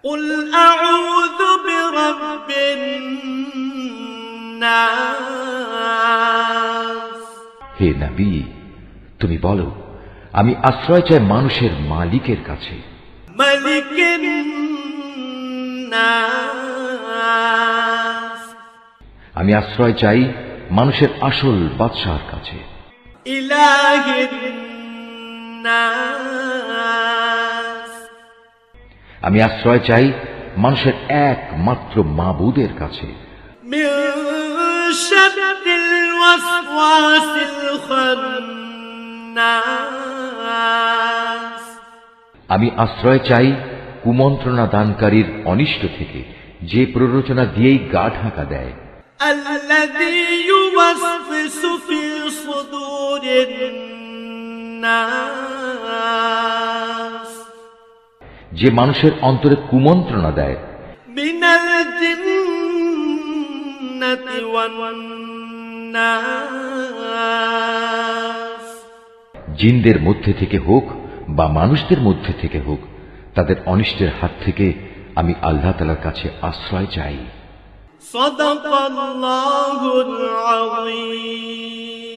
قل أعوذ برب الناس হে নবী, তুমি বলো, আমি আশ্রয় চাই মানুষের মালিকের কাছে। ملك الناس আমি আশ্রয় চাই মানুষের আসল বাদশাহর কাছে। إله الناس আমি আশ্রয় চাই মানুষের একমাত্র মাবুদের কাছে। من شر الوسواس الخناس আমি আশ্রয় চাই কুমন্ত্রণা দানকারীর অনিষ্ট থেকে, যে প্ররোচনা দিয়েই গা ঢাকা দেয়। الذي يوسوس في صدور الناس যে মানুষের অন্তরে কুমন্ত্রণা দেয়। من الجنة والناس জিনদের মধ্যে থেকে হোক বা মানুষদের মধ্যে থেকে হোক, তাদের অনিষ্টের হাত থেকে আমি আল্লাহ তাআলার কাছে আশ্রয় চাই। صدق الله العظيم।